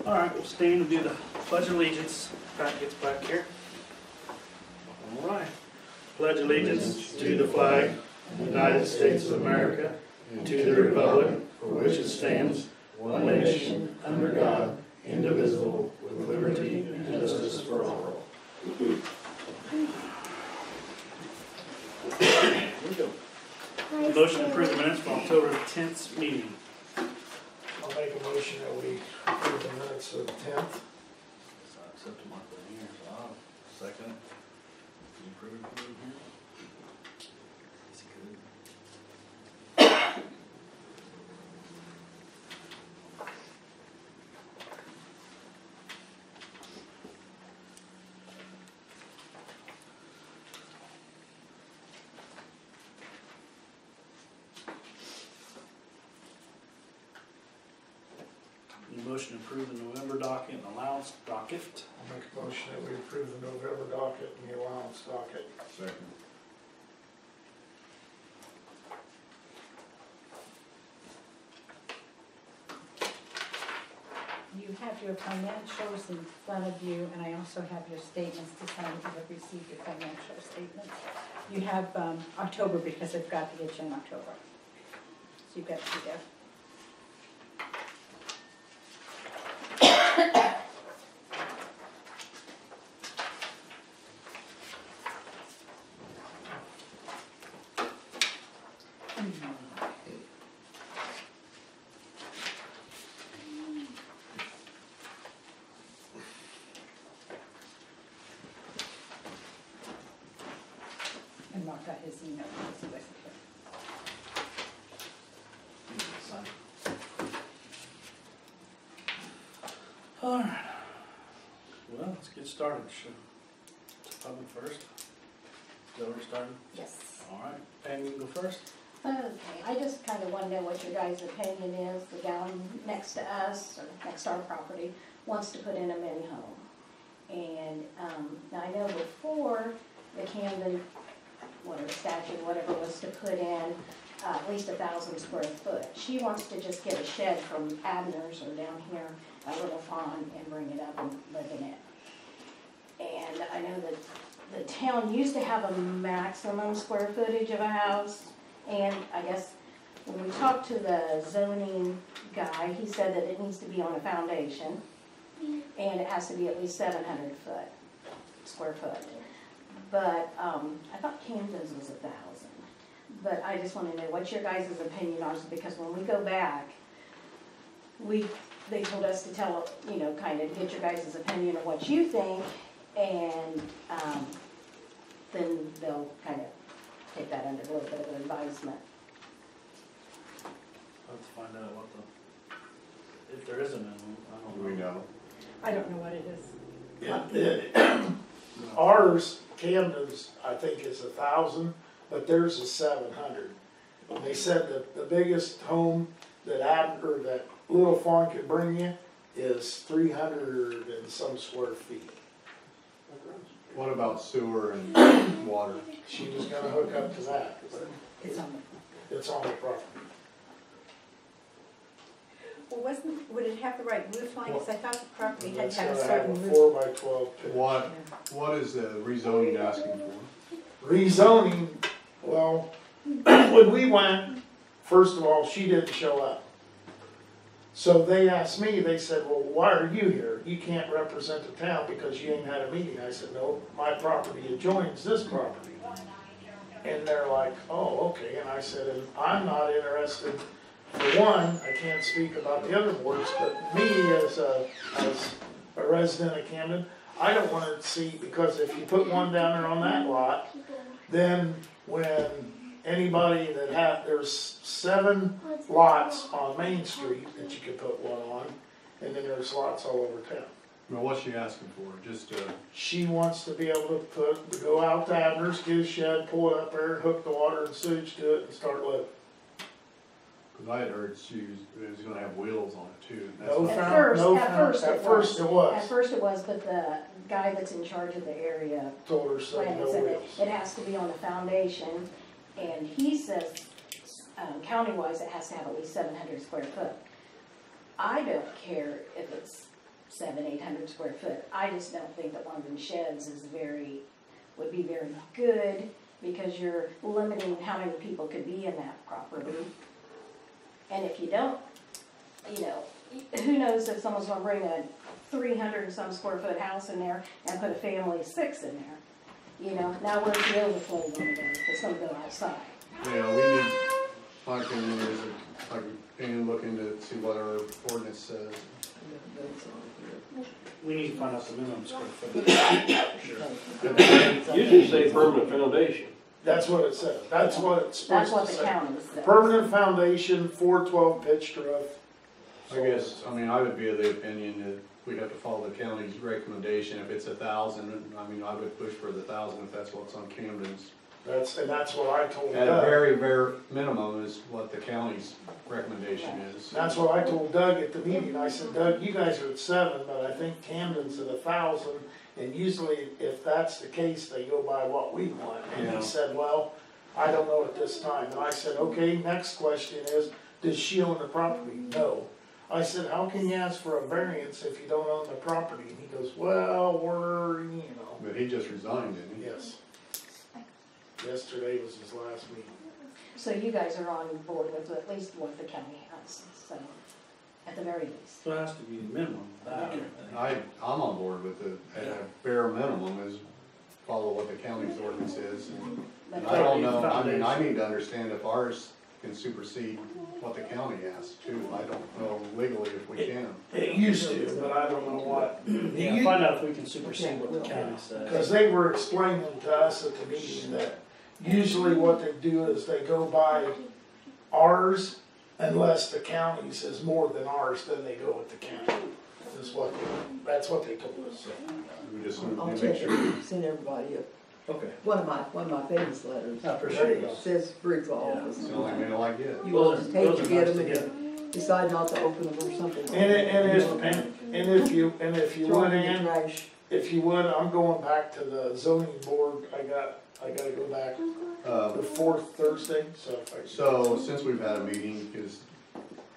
All right, we'll stand and do the Pledge of Allegiance. Pat gets back here. All right. Pledge allegiance to the flag of the United States of America and to the republic for which it stands, one nation, under God, indivisible, with liberty and justice for all. Motion to approve the minutes from October 10th meeting. I'll make a motion that we approve the minutes of the 10th. So I accept them up in here, so I'll second. You approve it in here? Is it good? Motion to approve the November docket and allowance docket. I'll make a motion that we approve the November docket and the allowance docket. Second. You have your financials in front of you, and I also have your statements to sign if you have received your financial statements. You have October because I've got to get you in October. So you've got two there. And Mark got his email because he wasn't here. All right. Well, let's get started. Public first. Is that where we're starting? Yes. All right. Pam, you can go first. Okay, I just kind of want to know what your guys' opinion is. The gal next to us, or next to our property, wants to put in a mini home. And now I know before the Camden, whatever statute, whatever was to put in at least 1,000 square foot. She wants to just get a shed from Abner's or down here, a little farm, and bring it up and live in it. And I know that the town used to have a maximum square footage of a house. And I guess when we talked to the zoning guy, he said that it needs to be on a foundation. And it has to be at least 700 square foot. But I thought Camden's was 1,000. But I just want to know what your guys' opinion on it, because when we go back, they told us to tell, kind of get your guys' opinion of what you think, and then they'll kind of take that under a little bit of advisement. I'll have to find out what if there is a minimum. I don't Do we know? I don't know what it is. Ours, Camden's, I think is 1,000, but theirs is 700. And they said that the biggest home that that little farm could bring you is 300 and some square feet. What about sewer and water? She was gonna hook up to that, but It's on it's on the property. Well, would it have the right roof line? Because I thought the property had It's to have a gonna have certain a roof. 4x12 pitch. What is the rezoning asking for? Rezoning, well, when we went, first of all, she didn't show up. So they asked me, they said, well, why are you here? You can't represent the town because you ain't had a meeting. I said, no, my property adjoins this property. And they're like, oh, okay. And I said, and I'm not interested. For one, I can't speak about the other boards, but me as a resident of Camden, I don't want to see, because if you put one down there on that lot, then when anybody there's 7 lots on Main Street that you could put one on, and then there's lots all over town. Well, what's she asking for? Just She wants to be able to go out to Abner's, get a shed, pull it up there, and hook the water and sewage to it, and start living. because I had heard she was going to have wheels on it too. That's No, not- At first At first it was. At first it was, but the guy that's in charge of the area Told her, say planning no said wheels. it has to be on the foundation, and he says, county-wise, it has to have at least 700 square foot. I don't care if it's 700-800 square foot. I just don't think that one of them sheds would be very good, because you're limiting how many people could be in that property. And if you don't, you know, who knows if someone's gonna bring a 300 and some square foot house in there and put a family of 6 in there. You know, now where's the overflow gonna go? It's gonna go outside. Yeah, we need, my opinion is, like, look into, see what our ordinance says. We need to find out the minimum square foot. Usually say permanent foundation. That's what it says. That's what it's That's supposed what to the say. county says. Permanent foundation, 412 pitched roof. I guess, I mean, I would be of the opinion that we'd have to follow the county's recommendation. If it's 1,000, I mean, I would push for the 1,000 if that's what's on Camden's. That's what I told At a Doug. very, very minimum is what the county's recommendation is. That's what I told Doug at the meeting. I said, Doug, you guys are at 7, but I think Camden's at 1,000. And usually, if that's the case, they go by what we want. And Yeah. he said, well, I don't know at this time. And I said, okay, next question is, does she own the property? No. I said, how can you ask for a variance if you don't own the property? And he goes, well, we're, you know. But he just resigned, didn't he? Yes. Yesterday was his last meeting. So you guys are on board with at least what the county has, so, at the very least. So it has to be the minimum. I'm on board with the, at a bare minimum is follow what the county's ordinance is. And I don't know, I mean, I need to understand if ours can supersede what the county asks too. I don't know legally if we can. It used to, but I don't know what. Yeah, find out if we can supersede what the county says. Because they were explaining to us at the meeting that usually what they do is they go by ours unless the county's is more than ours, then they go with the county. That's what they told us. We just I'll need to check make sure. it, send everybody Okay. one of my famous letters. I appreciate There it. you Says Bridgeville Yeah. office. It's the only mail I get. You will Those take are to nice get to them get. and decide not to open them or something. if you Throw would, them in Ann, the trash. if you would, I'm going back to the zoning board. I gotta go back the 4th Thursday, so if I. So since we've had a meeting,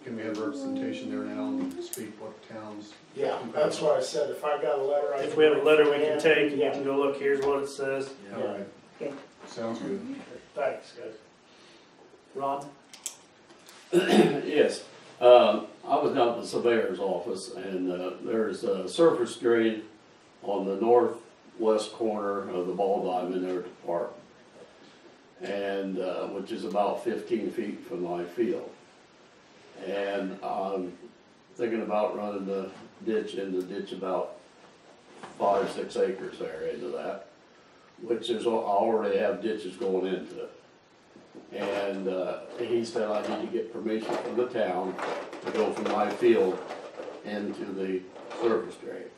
can we have representation there now and speak what towns? Yeah, that's what I said. If I got a letter, I. If we have a letter we can Yeah. take, and you can go look, here's what it says. All right, Okay. sounds good. Thanks, guys. Ron? Yes, I was down at the surveyor's office, and there's a surface drain on the northwest corner of the ball diamond there at the park, and which is about 15 feet from my field. And I'm thinking about running the ditch about 5 or 6 acres there into that, which is, I already have ditches going into it. And he said I need to get permission from the town to go from my field into the surface drain.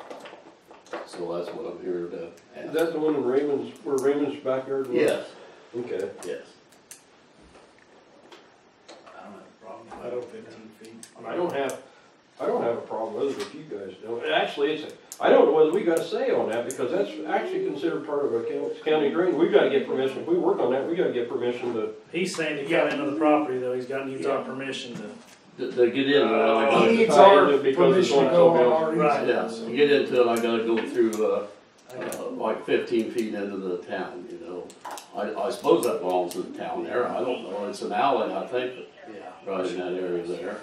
So that's what I'm here to ask. Is that the one in where Raymond's backyard was? Yes, Okay. yes. I don't have a problem. I don't think 15 feet. I don't have a problem with it if you guys don't. Actually, I don't know whether we got a say on that, because that's actually considered part of a county drain. We've got to get permission. If we work on that, we got to get permission to. He's saying to get into the property though, needs our permission to. To get in, I He needs tie our into it because it's permission to on go on somebody our Right, easement. yeah, so. to get into it, I gotta go through, like 15 feet into the town, you know. I suppose that belongs to the town there, I don't know, it's an alley, I think, Yeah. right in that area there.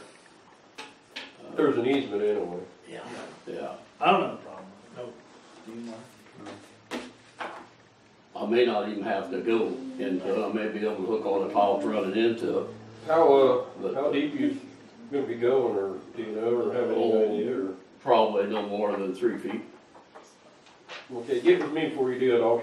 There's an easement anyway. Yeah. Yeah, I don't have a problem. No. Do you, Mark? I may not even have to go into it, I may be able to hook on a pipe running into it. How deep you gonna be going, or do you know, or have any idea, or? Probably no more than 3 feet. Okay, get with me before you do it, I'll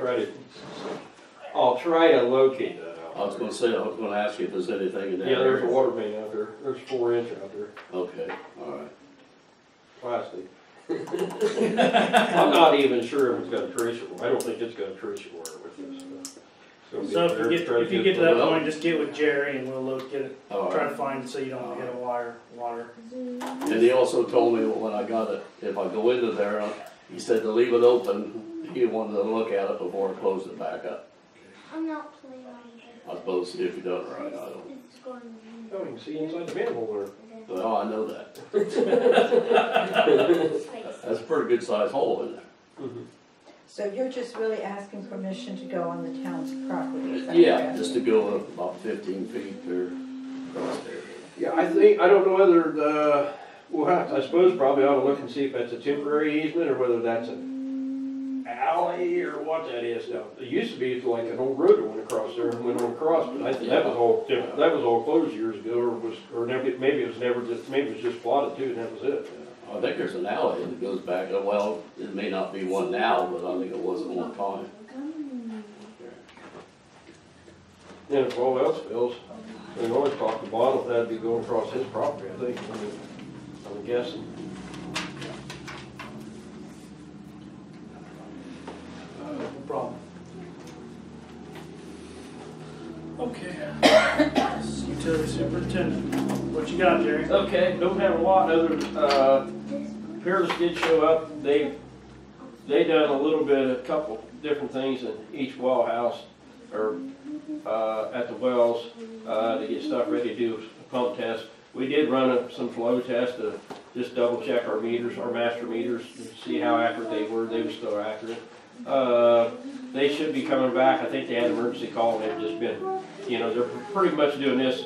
try to locate that I was out. gonna say, I was gonna ask you if there's anything in that Yeah, there's a area. water main out there, there's 4-inch out there, Okay, alright. plastic. I'm not even sure if it's got a tracer, I don't think it's got a tracer wire with this. So if you get to that point, just get with Jerry and we'll get it, All try right. to find it so you don't hit a water. And he also told me when I got it, if I go into there, he said to leave it open, he wanted to look at it before I closed it back up. I'm not playing on I suppose if you done it right, I don't. It's going to Oh, you can see inside the manhole there. Well, I know that. That's a pretty good sized hole in there. Mhm. So you're just really asking permission to go on the town's property, is that Yeah, correct? just to go up about 15 feet or across there. Yeah, I don't know whether the, well, I suppose probably ought to look and see if that's a temporary easement or whether that's an alley or what that is now. It used to be like an old road that went across there and went on across, but I think that was all different. That was all closed years ago, or never, maybe it was never just, maybe it was just plotted too, and that was it. I think there's an alley that goes back, well, it may not be one now, but I think it was at one time. And if all else fails, we can always talk to Bob if that'd be going across his property, I think, I'm guessing. No problem. Okay. Utility superintendent, what you got, Jerry? Okay, don't have a lot other, Peerless did show up, they done a little bit, a couple different things in each well house, or, at the wells, to get stuff ready to do a pump test. We did run some flow tests to just double check our meters, our master meters, to see how accurate they were still accurate. They should be coming back, I think they had an emergency call, and they've just been, you know, they're pretty much doing this,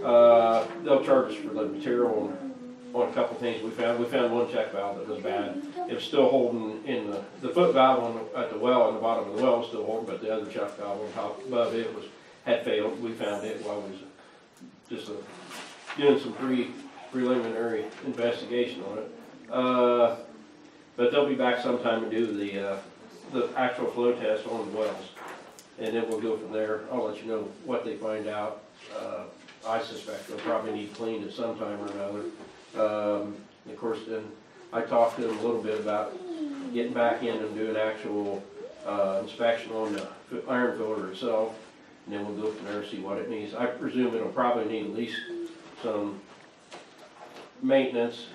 they'll charge us for the material on a couple things we found. We found one check valve that was bad. It was still holding in the foot valve at the well, on the bottom of the well was still holding, but the other check valve on top above it had failed. We found it while we was just doing some preliminary investigation on it. But they'll be back sometime to do the actual flow test on the wells, and then we'll go from there. I'll let you know what they find out. I suspect they'll probably need cleaned at some time or another. Of course, then I talked to them a little bit about getting back in and doing actual inspection on the iron filter itself, and then we'll go from there and see what it needs. I presume it'll probably need at least some maintenance.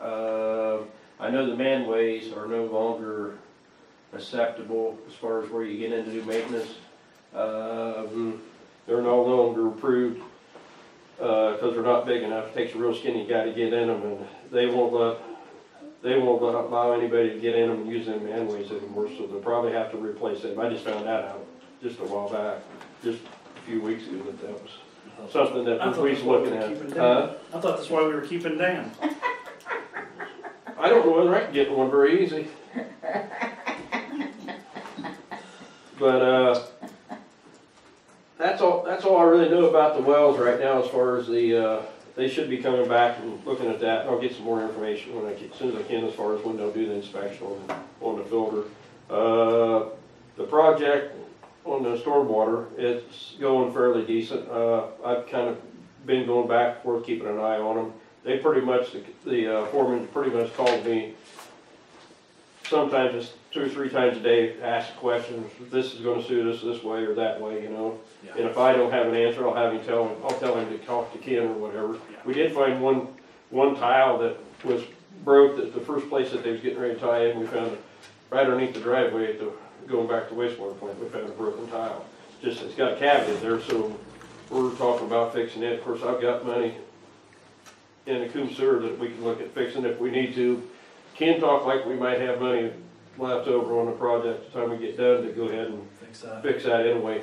I know the manways are no longer acceptable as far as where you get in to do maintenance. They're no longer approved because they're not big enough. It takes a real skinny guy to get in them, and they won't allow anybody to get in them and use them manways anymore, so they'll probably have to replace them. I just found that out just a while back, just a few weeks ago, that was something that we was looking at. I thought that's why we were keeping Dan. I don't know whether I can get one very easy. But that's all I really know about the wells right now. As far as they should be coming back and looking at that. I'll get some more information as soon as I can, as far as when they'll do the inspection on the filter. The project on the stormwater, it's going fairly decent. I've kind of been going back and forth, keeping an eye on them. They pretty much, the foreman pretty much called me sometimes just 2 or 3 times a day to ask questions. This is going to suit us this way or that way, you know. Yeah. And if I don't have an answer, I'll tell him to talk to Ken or whatever. Yeah. We did find one tile that was broke. That the first place that they was getting ready to tie in, we found it right underneath the driveway going back to the wastewater plant. We found a broken tile. It's got a cavity there, so we're talking about fixing it. Of course, I've got money in the Coombe sewer that we can look at fixing if we need to. Ken talked like we might have money left over on the project by the time we get done to go ahead and fix that anyway.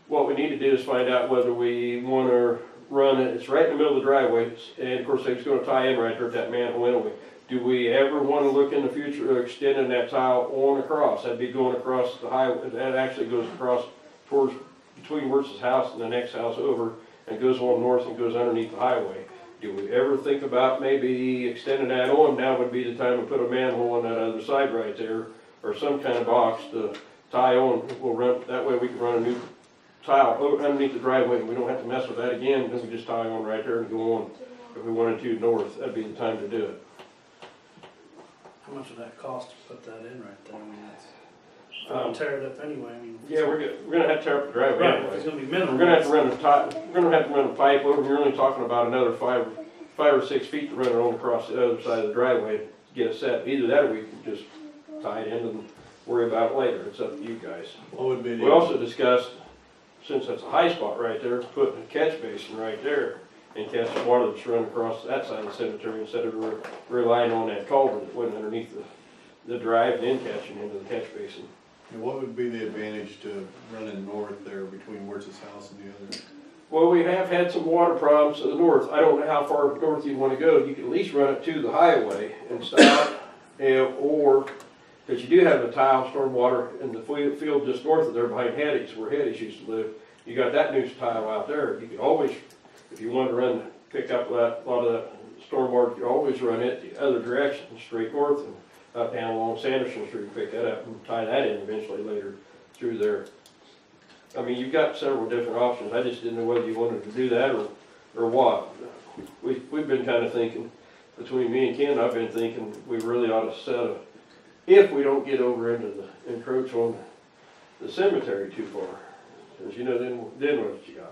What we need to do is find out whether we want to run it. It's right in the middle of the driveway, and of course it's going to tie in right there at that manhole anyway. Do we ever want to look in the future of extending that tile on across? That'd be going across the highway. That actually goes across towards between Wirtz's house and the next house over, and goes on north and goes underneath the highway. Do we ever think about maybe extending that on? Now would be the time to put a manhole on that other side right there, or some kind of box to tie on. We'll run, that way we can run a new tile underneath the driveway, and we don't have to mess with that again. Then we just tie on right there and go on. If we wanted to north, that'd be the time to do it. How much would that cost to put that in right there? I mean, that's tear it up anyway. I mean, yeah, we're gonna have to tear up the driveway right, anyway. It's gonna be minimal. We're gonna have to run a pipe over. We're only talking about another 5 or 6 feet to run it on across the other side of the driveway to get it set. Either that, or we can just tie it in and worry about it later. It's up to you guys. We also discussed, since that's a high spot right there, putting a catch basin right there. and catch the water that's running across that side of the cemetery instead of relying on that culvert that went underneath the drive and then catching into the catch basin. And what would be the advantage to running north there between Wirtz's house and the other? Well, we have had some water problems to the north. I don't know how far north you want to go. You can at least run it to the highway and stop, or, because you do have a tile storm water in the field just north of there behind Hattie's, where Hattie's used to live. You got that new tile out there. You could always, if you wanted to pick up a lot of that storm water, you could always run it the other direction, straight north and up down along Sanderson Street, pick that up and tie that in eventually later through there. I mean, you've got several different options. I just didn't know whether you wanted to do that or what. We've been kind of thinking, between me and Ken, I've been thinking we really ought to set a, if we don't get over into the encroach on the cemetery too far. Because, you know, then what you got?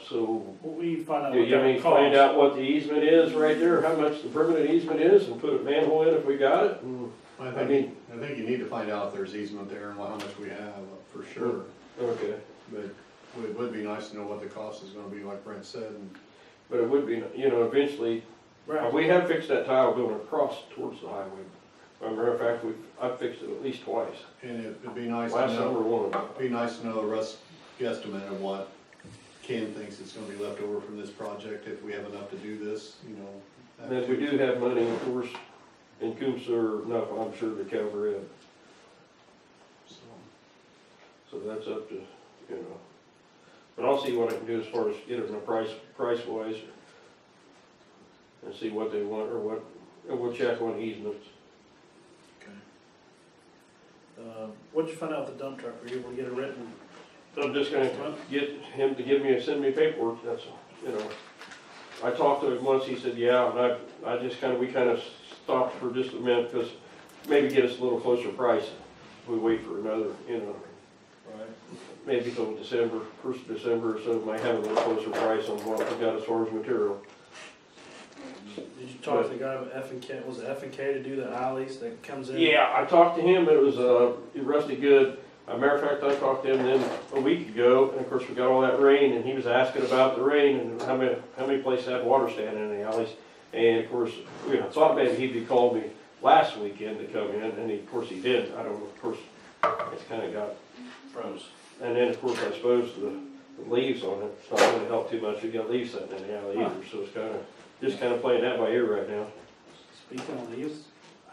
So, We find out do what you mean that find costs. out what the easement is right there, how much the permanent easement is, and put a manhole in if we got it? And, I I mean, think you need to find out if there's easement there and how much we have, for sure. okay. But it would be nice to know what the cost is gonna be, like Brent said, and But it would be, you know, eventually, Right. we have fixed that tile going across towards the highway. As a matter of fact, I've fixed it at least twice. it'd be nice to Last summer, know, one. it'd be nice to know the rough guesstimate of what Ken thinks is gonna be left over from this project, if we have enough to do this, you know. And if we do have money, of course, in Coombs or enough, I'm sure to cover it. So that's up to, you know. But I'll see what I can do as far as get it in a price wise. And see what they want or what, and we'll check on easements. What'd you find out with the dump truck? Were you able to get it written? I'm just gonna get him to send me paperwork, that's, you know. I talked to him once, he said, yeah, and I just we kind of stopped for just a minute, because maybe get us a little closer price. We wait for another, you know, Right. maybe till December, 1st of December or so, might have a little closer price on what we got as far as material. Did you talk to the guy with F&K, was it F&K to do the alleys that comes in? Yeah, I talked to him, it was, Rusty Good. As a matter of fact, I talked to him then a week ago, and of course we got all that rain, and he was asking about the rain and how many places had water standing in the alleys. And of course, I thought maybe he'd be called me last weekend to come in, and of course he did. I don't know, of course, it's kind of got froze. And then of course I suppose the leaves on it, it's not going to help too much. We got leaves sitting in the alley either, so it's just kind of playing that by ear right now. Speaking of leaves,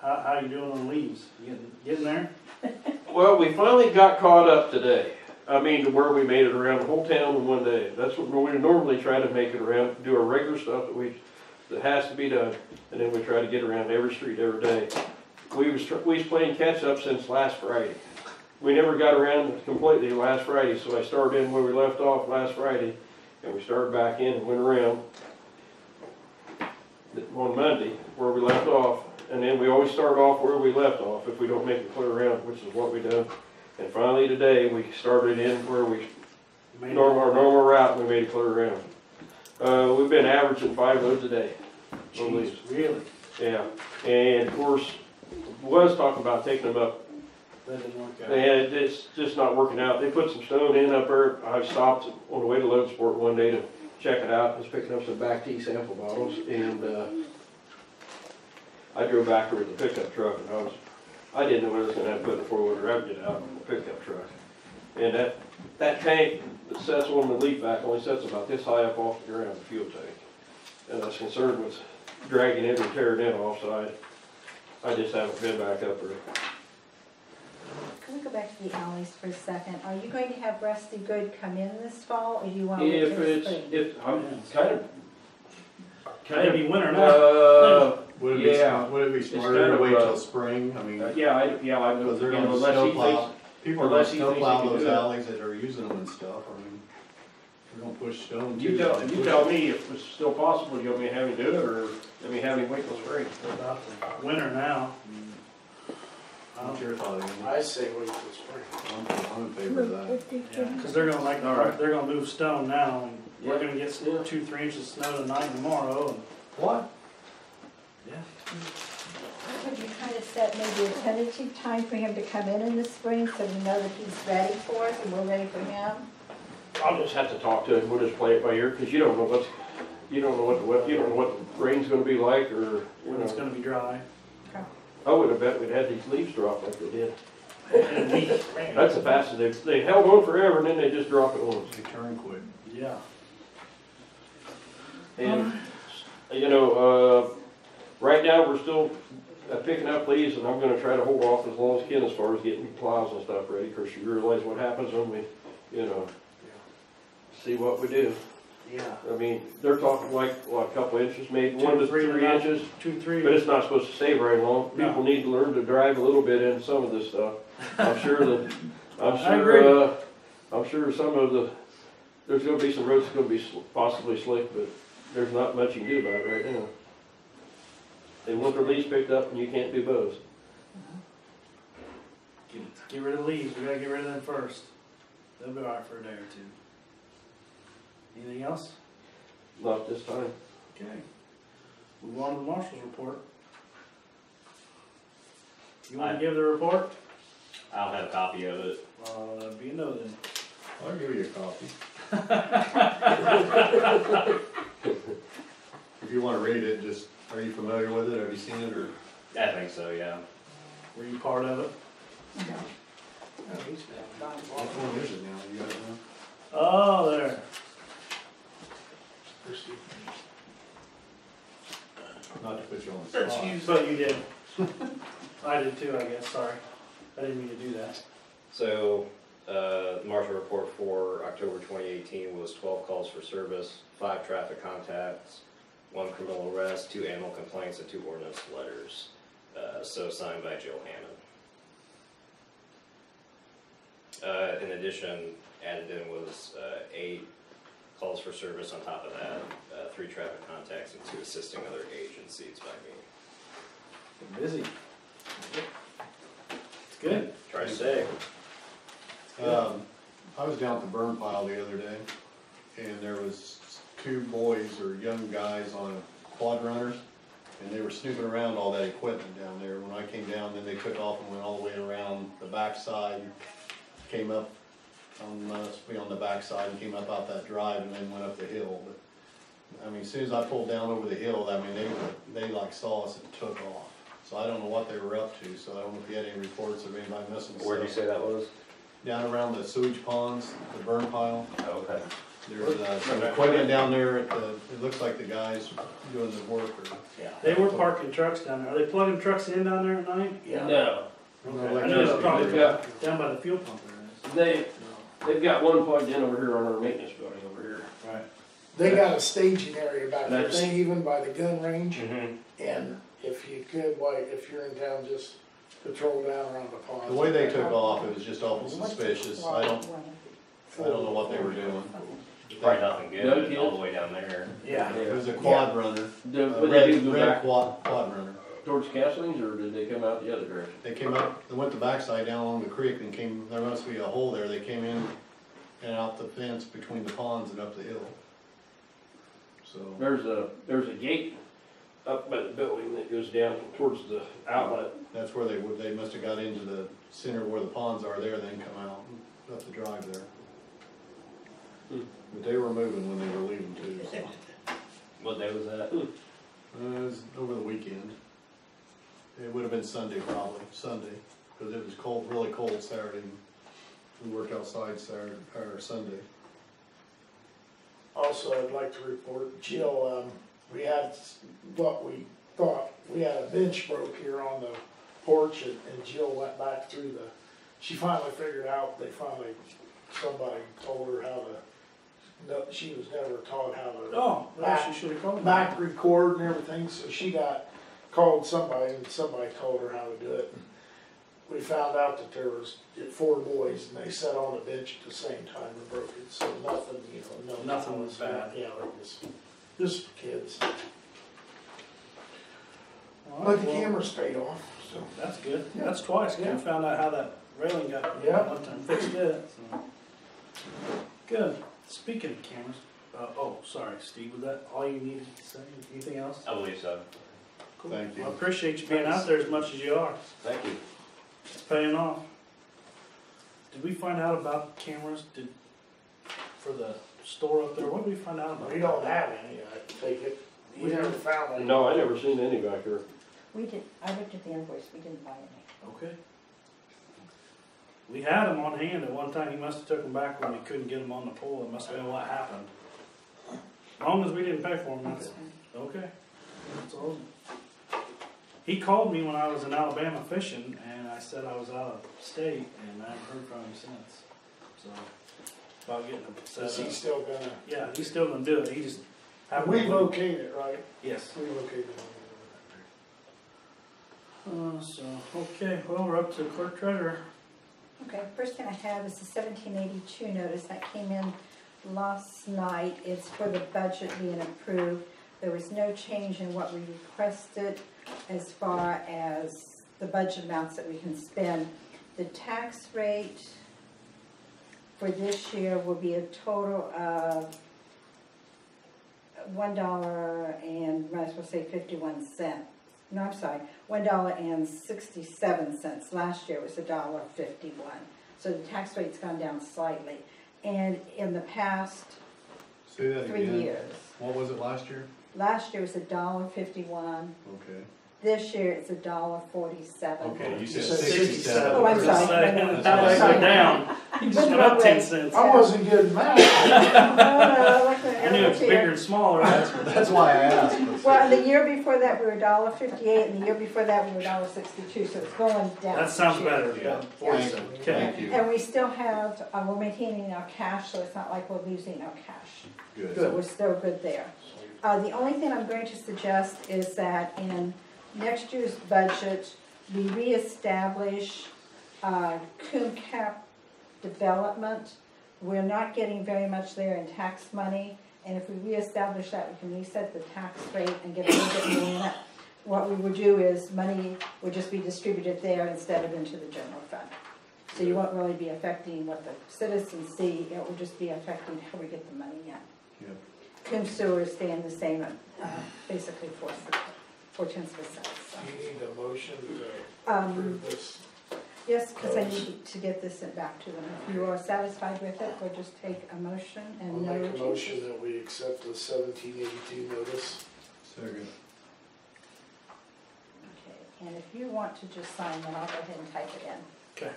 how you doing on leaves? You getting there? Well, we finally got caught up today. I mean, to where we made it around the whole town in one day. That's what we normally try to make it around, do our regular stuff that has to be done, and then we try to get around every street every day. We was playing catch up since last Friday. We never got around it completely last Friday, so I started in where we left off last Friday, and we started back in and went around on Monday where we left off. And then we always start off where we left off if we don't make it clear around, which is what we done. And finally today, we started in where our normal route, and we made it clear around. We've been averaging 5 loads a day. Jeez, really? Yeah. And of course, was talking about taking them up. That didn't work out. And it's just not working out. They put some stone in up there. I stopped on the way to Load Sport one day to check it out. I was picking up some back tea sample bottles, and I drove back there with the pickup truck, and I didn't know whether I was going to have to put the four-wheeler drive get out in the pickup truck. And that tank that sets on the leaf back only sets about this high up off the ground, the fuel tank. And I was concerned with dragging it and tearing it off, so I just haven't been back up there. Can we go back to the alleys for a second? Are you going to have Rusty Good come in this fall, or do you want to wait for the spring? If I'm Maybe winter now. would it be smarter kind to of, wait till spring? I mean, I know. because they're You know, gonna unless he snowplow, thinks- people are gonna unless he thinks he snowplow can those do it. alleys that are using them and stuff. I mean, they're gonna push stone too. You tell me if it's still possible. You want me to have him do it, or let me have him wait till spring? What about the winter now? What's your thought, Andy? I say wait till spring. I'm in favor of that. Yeah, because they're gonna move stone now, and we're Yeah. gonna get Yeah. 2-3 inches of snow tonight and tomorrow. And What? yeah. Would you try to set maybe a tentative time for him to come in the spring, so we know that he's ready for us and we're ready for him? I'll just have to talk to him, we'll just play it by ear, because you don't know what the rain's gonna be like, or, When it's gonna be dry. I would have bet we'd had these leaves drop like they did. And we, That's the fastest, they held on forever, and then they just drop it once. They turn quick. yeah. And, right now, we're still picking up leaves, and I'm gonna try to hold off as long as I can as far as getting plows and stuff ready, because you realize what happens when we, see what we do. Yeah. I mean, they're talking like, what, a couple inches, maybe 1 to 3 3 inches, 2, 3. but it's not supposed to stay very long. No. People need to learn to drive a little bit in some of this stuff. I'm sure that, I agree. I'm sure some of there's gonna be some roads that's gonna be possibly slick, but there's not much you can do about it right now. They want their leaves picked up and you can't do both. Get rid of the leaves, we gotta get rid of them first. They'll be alright for a day or two. Anything else? Not this time. Okay. Move on to the marshal's report. You wanna give the report? I don't have a copy of it. That'd be a no then. I'll give you a copy. If you wanna read it, just, are you familiar with it? Have you seen it, or? I think so, yeah. Were you part of it? Which one is it now? You got it now? Oh, there. Not to put you on the That's spot. you, but you did. I did too, I guess, sorry. I didn't mean to do that. So, the marshal report for October 2018 was 12 calls for service, 5 traffic contacts, 1 criminal arrest, 2 animal complaints, and 2 ordinance letters. So signed by Jill Hammond. In addition, added in was 8 calls for service on top of that, 3 traffic contacts, and 2 assisting other agencies by me. Busy. It's good. Try to stay. I was down at the burn pile the other day, and there was 2 boys or young guys on a quad runner, and they were snooping around all that equipment down there. When I came down, then they took off and went all the way around the backside, came up on the backside and came up out that drive and then went up the hill. But I mean, as soon as I pulled down over the hill, I mean, they like saw us and took off. So I don't know what they were up to. So I don't know if you had any reports of anybody missing stuff. Where'd you say that was? Down around the sewage ponds, the burn pile. Oh, okay. There's some equipment down there at the, it looks like the guys doing the work or. Yeah. They were parking trucks down there. Are they plugging trucks in down there at night? No. Okay. I know it's probably They've down by the fuel pump there is. They've got one plugged in over here on our maintenance building over here. Right. They got a staging area back there, That's- Stephen, by the gun range, Mm-hmm. and if you could, like, if you're in town, just patrol down around the pond. The way they took off, it was just awful suspicious. I don't know what they were doing. Probably nothing No good kids. all the way down there. Yeah. It was a quad runner, But they do go red back quad runner. towards Castlings, or did they come out the other direction? They came up, they went the backside down along the creek and came, there must be a hole there. They came in and out the fence between the ponds and up the hill. So, There's a gate up by the building that goes down towards the outlet. that's where they must have got into the center where the ponds are there, then come out and up the drive there. But they were moving when they were leaving too, so. What day was that? It was over the weekend. It would have been Sunday probably, Sunday, because it was cold, really cold Saturday. We worked outside Saturday, or Sunday. Also, I'd like to report, Jill, we had what we thought, we had a bench broke here on the porch, and Jill went back through she finally figured out, somebody told her how to, no, she was never taught how to. Oh, well, she should have called me. Back record and everything, so she called somebody, and somebody told her how to do it. We found out that there was 4 boys, and they sat on a bench at the same time and broke it, so nothing, Nothing was bad. Yeah, just kids. All right, But the well, cameras paid off, so. That's good. That's twice. Yeah. We found out how that railing got, Yeah. and fixed it, so. Good. Speaking of cameras, sorry, Steve, was that all you needed to say? Anything else? I believe so. Cool. Thank you. I appreciate you being out there as much as you are. Thank you. It's paying off. Did we find out about cameras? for the store up there. What did we find out about? We don't have any, I take it. We never found any. No, I never seen any back there. I looked at the invoice, we didn't buy any. Okay. We had them on hand at one time. He must have took them back when we couldn't get them on the pole. It must have been what happened. As long as we didn't pay for them, that's okay. That's all. He called me when I was in Alabama fishing, and I said I was out of state, and I haven't heard from him since. So, about getting them set Is he up. still gonna? Yeah, he's still gonna do it. He just happened We to- located it, right? Yes. We located it. So, okay, well, we're up to clerk treasurer. Okay, first thing I have is the 1782 notice that came in last night. It's for the budget being approved. There was no change in what we requested as far as the budget amounts that we can spend. The tax rate for this year will be a total of $1 and might as well say 51 cents. No, I'm sorry, $1.67. Last year it was $1.51. So the tax rate's gone down slightly. And in the past Say that 3 again. years, What was it last year? last year was $1.51. Okay. This year it's $1.47. Okay, you said said 67. Oh, I'm sorry. How did I go down? He just went up 10 cents. I wasn't good at math. I knew it was bigger and smaller. That's why I asked. Well, the year before that we were $1.58, and the year before that we were $1.62, so it's going down. That sounds better. Yeah. 40 Thank cents. you. Okay. Thank you. And we still have, we're maintaining our cash, so it's not like we're losing our cash. Good. So we're still good there. The only thing I'm going to suggest is that in next year's budget, we reestablish coon cap development. We're not getting very much there in tax money, and if we reestablish that, we can reset the tax rate and get a little bit more in it. What we would do is money would just be distributed there instead of into the general fund. So you won't really be affecting what the citizens see, it will just be affecting how we get the money in. Yep. Coon sewer is staying the same, basically 4 tenths of a cent. So. You need a motion to Um, approve this. Yes, because I need to get this sent back to them. If you are satisfied with it, we'll just take a motion I'll and no make a motion changes. that we accept the 1782 notice. Second. Okay, and if you want to just sign, then I'll go ahead and type it in. Okay.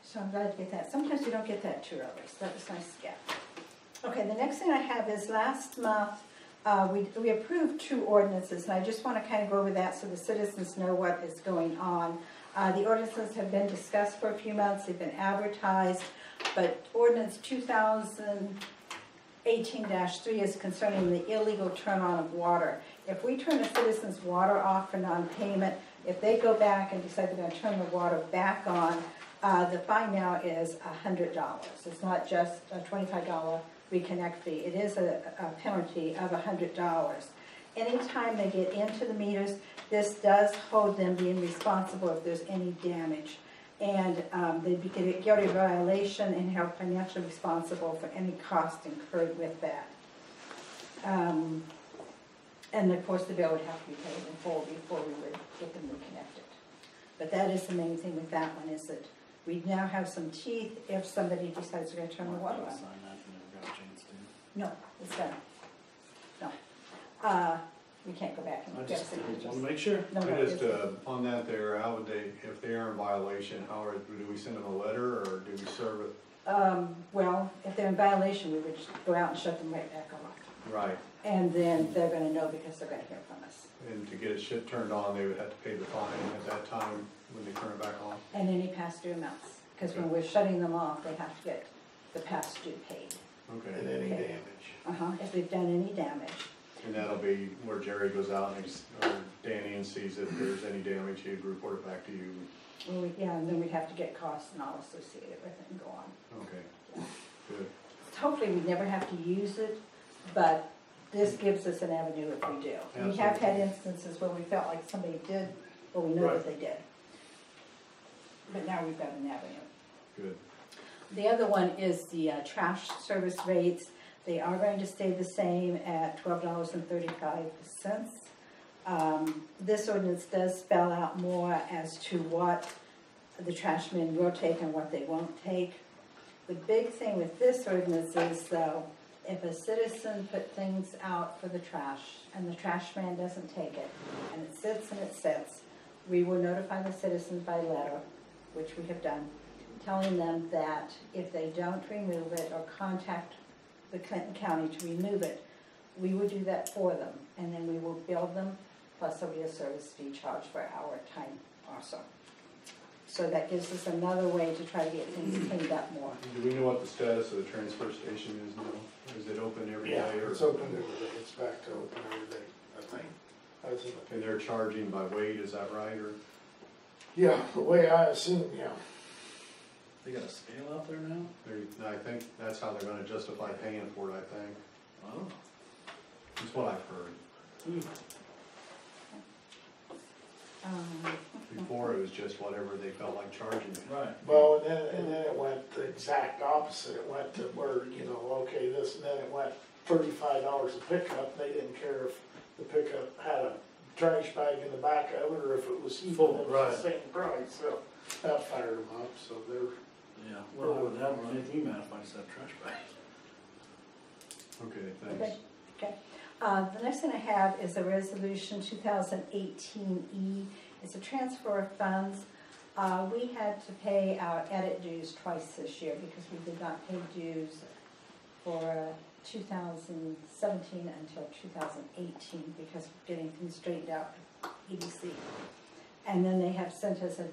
So I'm glad to get that. Sometimes you don't get that too early, so that was nice to get. Okay, the next thing I have is last month, we approved 2 ordinances, and I just want to kind of go over that so the citizens know what is going on. The ordinances have been discussed for a few months, they've been advertised, but ordinance 2018-3 is concerning the illegal turn-on of water. If we turn a citizen's water off for non-payment, if they go back and decide they're going to turn the water back on, the fine now is $100. It's not just a $25 reconnect fee. It is a penalty of $100. Anytime they get into the meters, this does hold them being responsible if there's any damage. And they'd be guilty of violation and held financially responsible for any cost incurred with that. And of course the bill would have to be paid in full before we would get them reconnected. But that is the main thing with that one, is that we now have some teeth if somebody decides they're going to turn the water on. Sign that, you never got a chance to. No, it's done. No. We can't go back and I get just signatures. want to make sure. No, no, I just, it's- on that there, how would they, if they are in violation, do we send them a letter or do we serve it? well, if they're in violation, we would just go out and shut them right back off. Right. And then they're going to know because they're going to hear from us. And to get shit turned on, they would have to pay the fine at that time when they turn it back on? And any past due amounts. Because when we're shutting them off, they have to get the past due paid. And Okay. any Okay. damage. If they've done any damage. And that'll be where Jerry goes out and or Danny and sees if there's any damage, he'd report it back to you. Well, yeah, and then we'd have to get costs and all associated with it and go on. Okay, good. Hopefully we'd never have to use it, but this gives us an avenue if we do. We have had instances where we felt like somebody did, or we know that they did. But now we've got an avenue. Good. The other one is the trash service rates. They are going to stay the same at $12.35. This ordinance does spell out more as to what the trash men will take and what they won't take. The big thing with this ordinance is though, if a citizen put things out for the trash and the trash man doesn't take it, and it sits, we will notify the citizens by letter, which we have done, telling them that if they don't remove it or contact the Clinton County to remove it, we will do that for them, and then we will bill them, plus there'll be a service fee charge for our time also. So that gives us another way to try to get things cleaned up more. Do we know what the status of the transfer station is now? Is it open every day? Yeah, Or it's open every day, it's back to open every day, I think. and they're charging by weight, is that right? Or Yeah, the way I assume, yeah. They got a scale out there now? I think that's how they're gonna justify paying for it, I think. Oh. That's what I've heard. Before, it was just whatever they felt like charging. Right. Well, and then it went the exact opposite, it went to where, okay, this, and then it went $35 a pickup, they didn't care if the pickup had a trash bag in the back of it, or if it was full, it was the same price, so that fired them up, so they're. Yeah, well, I would have anything matter if I just had a trash bag. Okay, thanks. Okay. The next thing I have is a resolution 2018E. It's a transfer of funds. We had to pay our edit dues twice this year because we did not pay dues for 2017 until 2018 because of getting things straightened out with EDC. And then they have sent us an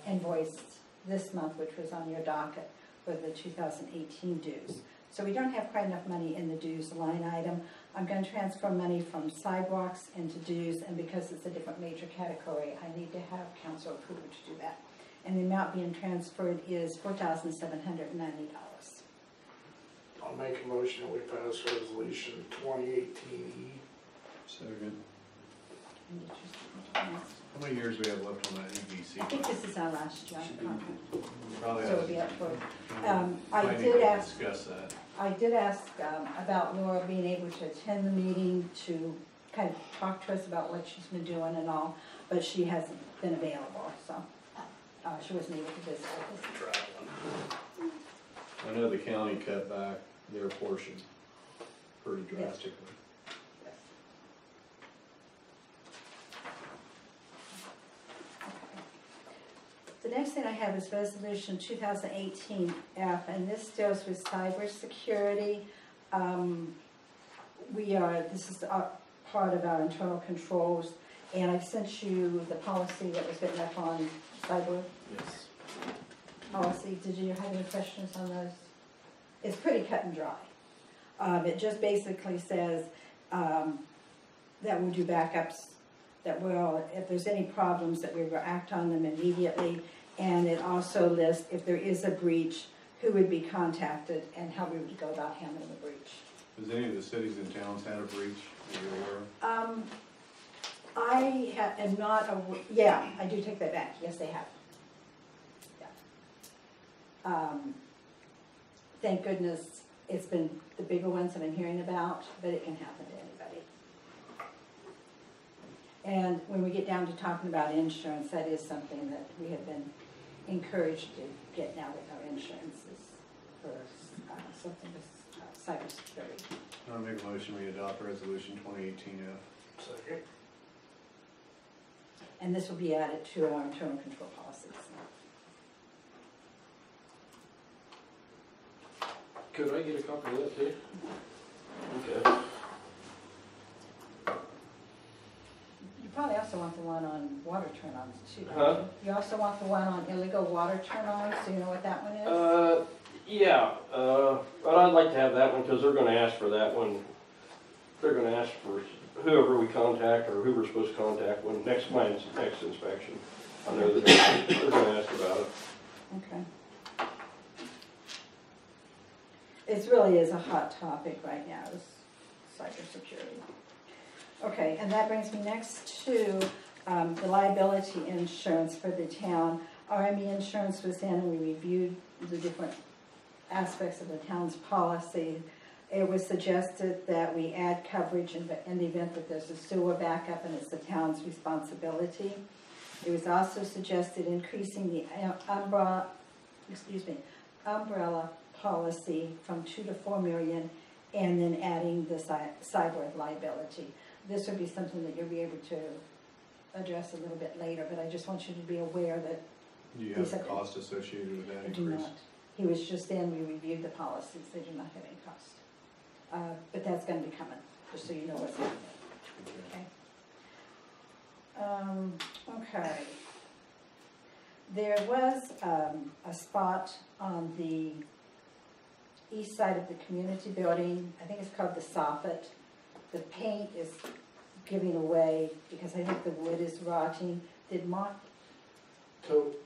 invoice this month, which was on your docket, for the 2018 dues. So we don't have quite enough money in the dues line item. I'm going to transfer money from sidewalks into dues, and because it's a different major category, I need to have council approval to do that. And the amount being transferred is $4,790. I'll make a motion that we pass resolution 2018E. Second. How many years we have left on that EDC? I think this is our last job contract, Probably so it'll be up for, I I need did to ask, discuss that. about Laura being able to attend the meeting to kind of talk to us about what she's been doing and all, but she hasn't been available, so, she wasn't able to visit with us. I know the county cut back their portion pretty drastically. The next thing I have is resolution 2018F, and this deals with cybersecurity. This is part of our internal controls, and I sent you the policy that was written up on cyber Yes. policy. Did you have any questions on those? It's pretty cut and dry. It just basically says that we'll do backups, that will, if there's any problems, that we will act on them immediately. And it also lists, if there is a breach, who would be contacted and how we would go about handling the breach. Has any of the cities and towns had a breach that you're aware of? Am not aware, yeah, I do take that back, yes, they have. Yeah. Thank goodness it's been the bigger ones I've been hearing about, but it can happen to anybody. And when we get down to talking about insurance, that is something that we have been encouraged to get now with our insurances for something with cybersecurity. I'll make a motion we adopt resolution 2018F. Second. And this will be added to our internal control policies. Could I get a copy of that too? Okay. You probably also want the one on water turn-ons too. don't Huh? You also want the one on illegal water turn-ons, so you know what that one is? Yeah, but I'd like to have that one because they're gonna ask for that one. They're gonna ask for whoever we contact or who we're supposed to contact when next inspection. I know that they're gonna ask about it. Okay. It really is a hot topic right now, is cybersecurity. Okay, and that brings me next to the liability insurance for the town. RME insurance was in and we reviewed the different aspects of the town's policy. It was suggested that we add coverage in the event that there's a sewer backup and it's the town's responsibility. It was also suggested increasing the umbrella policy from 2 to 4 million, and then adding the cyber liability. This would be something that you'll be able to address a little bit later, but I just want you to be aware that Do you have a cost associated with that I do increase? not. He was just in, we reviewed the policies, they do not have any cost. But that's gonna be coming, just so you know what's happening. Okay. Okay. There was a spot on the east side of the community building, I think it's called the soffit. The paint is giving away because I think the wood is rotting. Did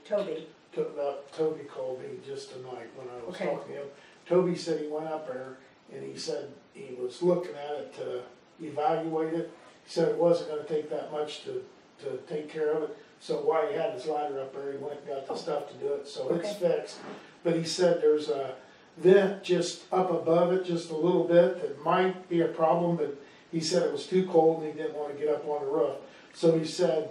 Toby? Toby called me just tonight when I was Okay. talking to him. Toby said he went up there and he said he was looking at it to evaluate it. He said it wasn't gonna take that much to take care of it. So while he had his ladder up there, he went and got the stuff to do it, so it's Okay. fixed. But he said there's a vent just up above it, just a little bit, that might be a problem, but he said it was too cold and he didn't wanna get up on the roof. So he said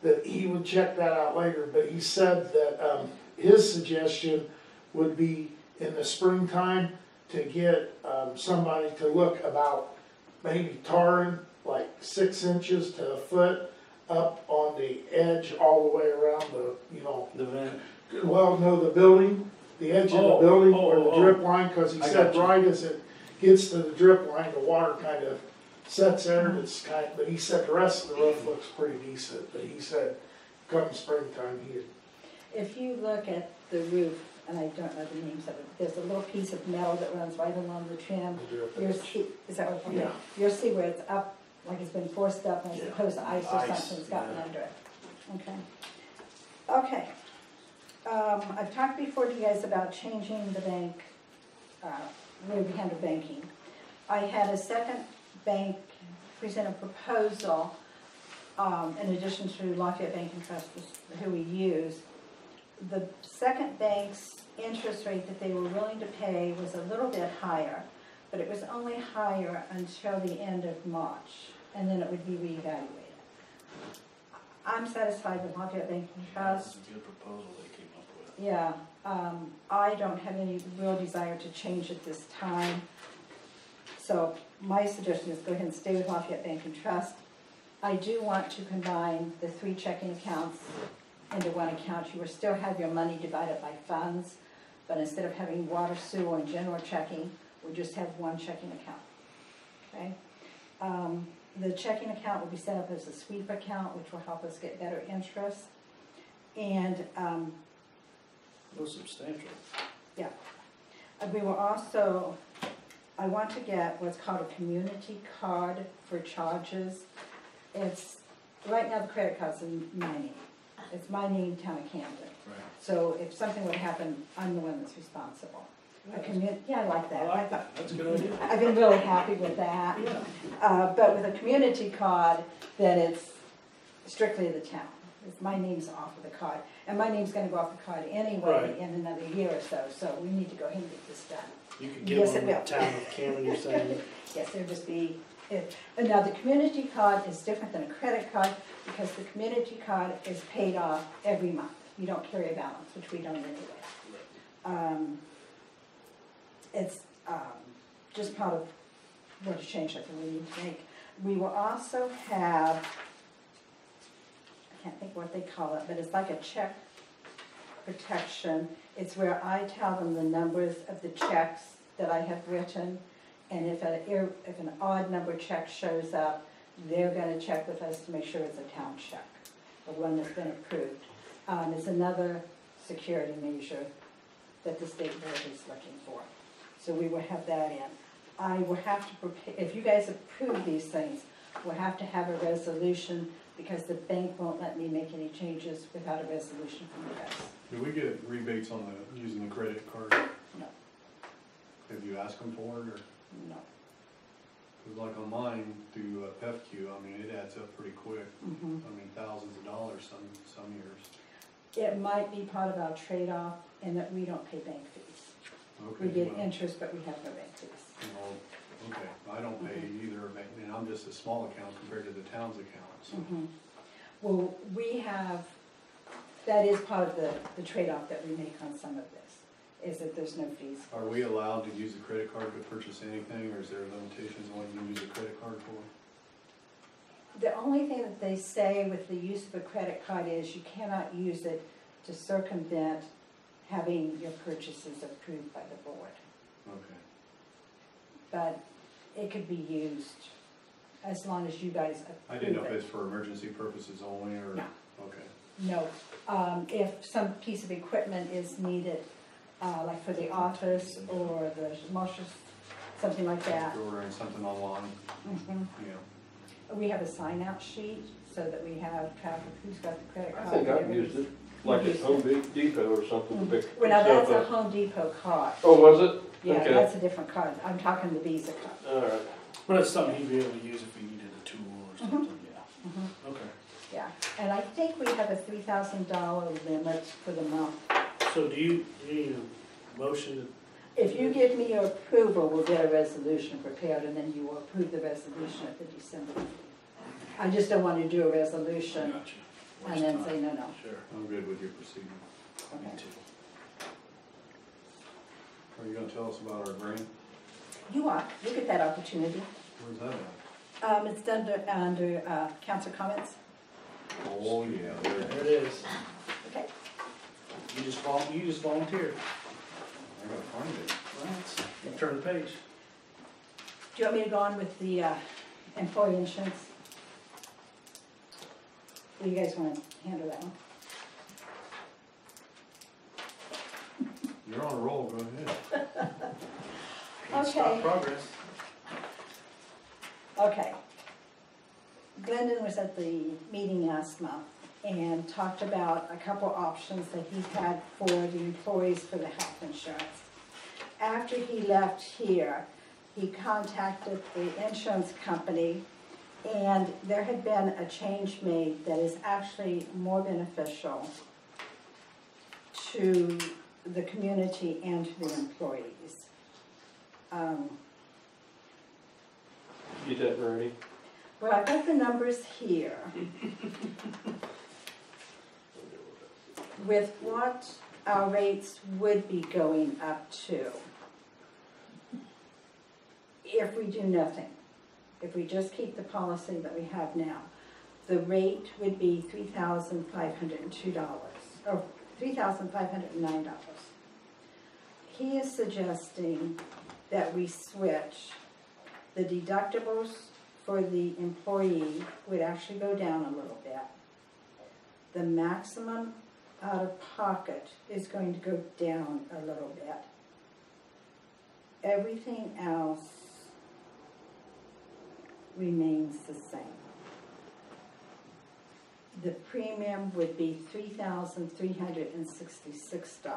that he would check that out later, but he said that, his suggestion would be in the springtime to get, somebody to look about maybe tarring like 6 inches to a foot up on the edge all the way around the, The vent. well, no, the building, the edge of the building where the drip line, cause he I said got you. right as it gets to the drip line, the water kind of sets there and it's but he said the rest of the roof looks pretty decent, but he said come springtime he'd. If you look at the roof, and I don't know the names of it, there's a little piece of metal that runs right along the trim. You'll see, is that what, okay. Yeah. You'll see where it's up, like it's been forced up, and as Yeah. opposed to ice or Ice, something's gotten yeah. under it. Okay. Okay. I've talked before to you guys about changing the bank, way we handle banking. I had a second bank present a proposal, in addition to Lafayette Bank and Trust, who we use. The second bank's interest rate that they were willing to pay was a little bit higher, but it was only higher until the end of March, and then it would be reevaluated. I'm satisfied with Lafayette Bank and Trust. That's a good proposal they came up with. Yeah, I don't have any real desire to change at this time. So my suggestion is go ahead and stay with Lafayette Bank and Trust. I do want to combine the 3 checking accounts into one account. You will still have your money divided by funds, but instead of having water, sewer, and general checking, we just have one checking account. Okay? The checking account will be set up as a sweep account, which will help us get better interest. And It was substantial. yeah. We will also, I want to get what's called a community card for charges. It's, right now the credit card's in my name. It's my name, Town of Camden. Right. So if something would happen, I'm the one that's responsible. Yeah, I like that. I like that. That's a good idea. I've been really happy with that. Yeah. But with a community card, then it's strictly the town. My name's off of the card. And my name's gonna go off the card anyway Right. in another year or so, so we need to go ahead and get this done. You could get Yes, one it with will. Town of Camden, you're saying? Yes, there'll just be, and now the community card is different than a credit card because the community card is paid off every month. You don't carry a balance, which we don't anyway. It's just part of what a change that we need to make. We will also have, I can't think what they call it, but it's like a check protection. It's where I tell them the numbers of the checks that I have written, and if an odd number check shows up, they're gonna check with us to make sure it's a town check, the one that's been approved. It's another security measure that the state board is looking for. So we will have that in. I will have to prepare, if you guys approve these things, we'll have to have a resolution because the bank won't let me make any changes without a resolution from you guys. Do we get rebates on using the credit card? No. Have you asked them for it, or? No. Cause like on mine through PEFQ, I mean, it adds up pretty quick. Mhm. I mean, thousands of dollars some years. It might be part of our trade-off in that we don't pay bank fees. Okay, We get well, interest, but we have no bank fees. you know, Okay, I don't pay either, and I'm just a small account compared to the town's account, so. Well, we have, that is part of the trade-off that we make on some of this, is that there's no fees. Are we allowed to use a credit card to purchase anything, or is there limitations on what you can use a credit card for? The only thing that they say with the use of a credit card is you cannot use it to circumvent having your purchases approved by the board. Okay. But it could be used as long as you guys approve it. I didn't know if it's for emergency purposes only, or? No. Okay. No, if some piece of equipment is needed, like for the office or the marshals, something like that. If you're ordering something online, yeah. We have a sign-out sheet so that we have track of who's got the credit I card. think I've used it, like at Home Depot or something to pick Well, now that's a stuff up. Home Depot card. Oh, was it? Yeah, Okay. that's a different card. I'm talking the Visa card. All right. But it's something you'd be able to use if we needed a tool or something, yeah. Okay. Yeah, and I think we have a $3,000 limit for the month. So do you need a motion to? If you give me your approval, we'll get a resolution prepared, and then you will approve the resolution at the December meeting. I just don't want to do a resolution Gotcha. and then say, no. Sure. I'm good with your procedure. Me Okay. too. Are you gonna tell us about our grant? You are, you get that opportunity. Where's that at? It's under council comments. Oh, yeah, there it There is. it is. Okay. You just volunteered. I gotta find it. Well, turn the page. Do you want me to go on with the employee insurance? Or you guys want to handle that one? You're on a roll, go ahead. Can't Stop Okay. progress. Okay. Glendon was at the meeting last month and talked about a couple options that he had for the employees for the health insurance. After he left here, he contacted the insurance company, and there had been a change made that is actually more beneficial to the community and to the employees. Get that ready. Well, I've got the numbers here. With what our rates would be going up to if we do nothing. If we just keep the policy that we have now, the rate would be $3,502, or $3,509. He is suggesting that we switch. The deductibles for the employee would actually go down a little bit. The maximum out of pocket is going to go down a little bit. Everything else remains the same. The premium would be $3,366.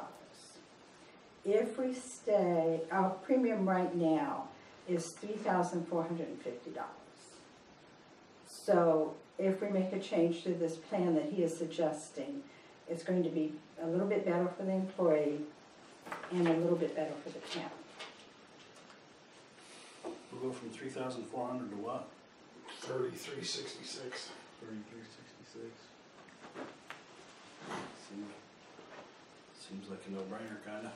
If we stay, our premium right now is $3,450. So if we make a change to this plan that he is suggesting, it's going to be a little bit better for the employee and a little bit better for the town. We'll go from 3,400 to what? 3366. 3366. Seems like a no-brainer, kinda.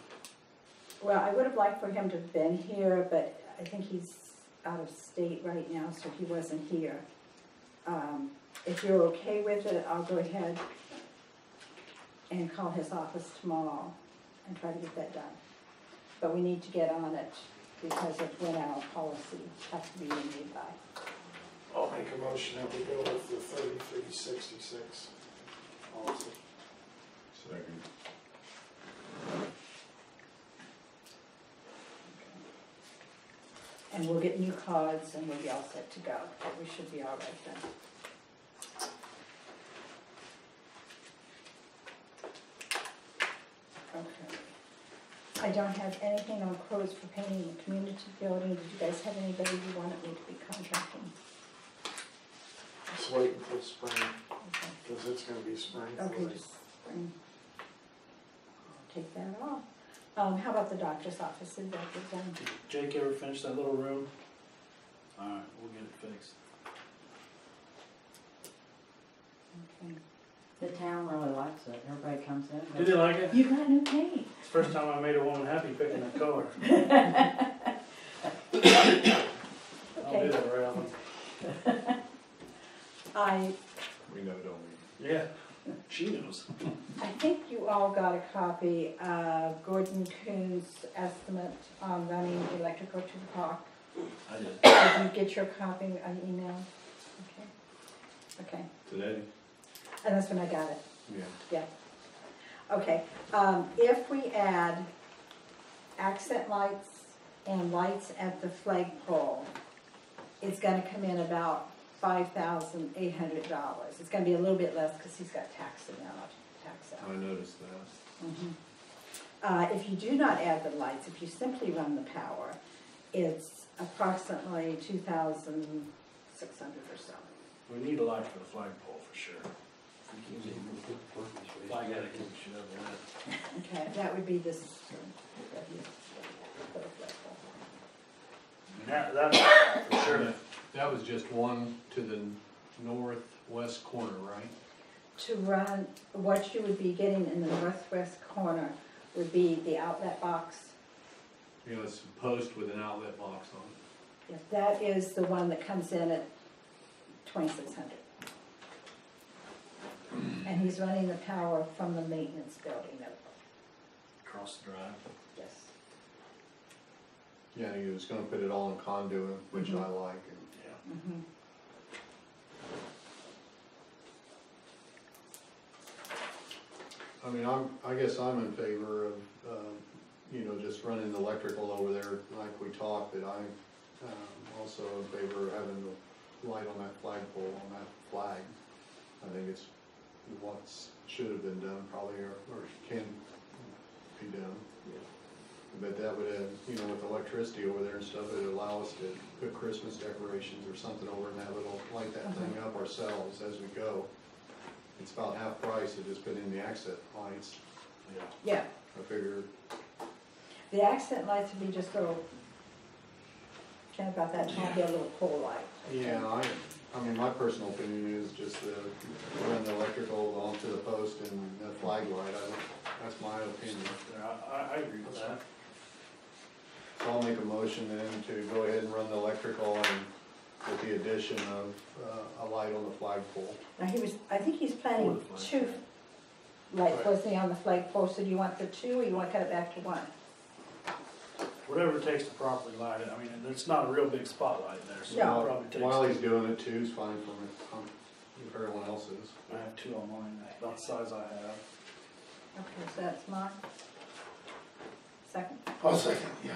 Well, I would have liked for him to have been here, but I think he's out of state right now, so he wasn't here. If you're okay with it, I'll go ahead and call his office tomorrow and try to get that done. But we need to get on it because of when our policy has to be renewed by. I'll make a motion that we go with the 3366 policy. Second. And we'll get new cards and we'll be all set to go. We should be all right then. Okay. I don't have anything on quotes for painting the community building. Did you guys have anybody you wanted me to be contracting? Just wait until spring, Okay. because it's gonna be spring. Okay, just bring, I'll take that off. How about the doctor's office? Did that get done? Did Jake ever finish that little room? Alright, we'll get it fixed. Okay. The town really likes it, everybody comes in. Do they like it? You got new paint. It's the first time I made a woman happy picking that color. I'll do that very often. We know, don't we? Yeah, she knows. I think you all got a copy of Gordon Coon's estimate on running electrical to the park. I did. Did you get your copy on email? Okay. Okay, Today? and that's when I got it. Yeah. Okay, if we add accent lights and lights at the flagpole, it's gonna come in about $5,800. It's gonna be a little bit less because he's got tax out. I noticed that. Mhm. If you do not add the lights, if you simply run the power, it's approximately 2,600 or so. We need a light for the flagpole for sure. Flag etiquette should have that. Okay, that would be this. That, for sure. That was just one to the northwest corner, right? To run, what you would be getting in the northwest corner would be the outlet box. You know, it's a post with an outlet box on it. Yes, that is the one that comes in at 2,600. And he's running the power from the maintenance building up. Across the drive. Yes. Yeah, he was gonna put it all in conduit, which I like. And Yeah. Mm-hmm. I mean, I guess I'm in favor of, you know, just running the electrical over there like we talked, but I'm also in favor of having the light on that flagpole, on that flag. I think it's what should have been done probably, or can be done. But that would have, you know, with electricity over there and stuff, it would allow us to put Christmas decorations or something over and have it, light that thing up ourselves as we go. It's about half price to just put in the accent lights. Yeah, I figure, the accent lights would be just little, kind of about that tall, be a little pole light. yeah, I mean, my personal opinion is just to run the electrical onto the post and the flag light. That's my opinion. I agree with that. So I'll make a motion then to go ahead and run the electrical and with the addition of a light on the flagpole. Now, I think he's planning two lights, wasn't he, on the flagpole, so do you want the two, or you want to cut it back to one? Whatever it takes to properly light it. I mean, it's not a real big spotlight there, so No. it probably takes. While he's doing it too, is fine for me, if everyone else is. I have two on mine, about the size I have. Okay, so that's mine. Second? I'll second, yeah.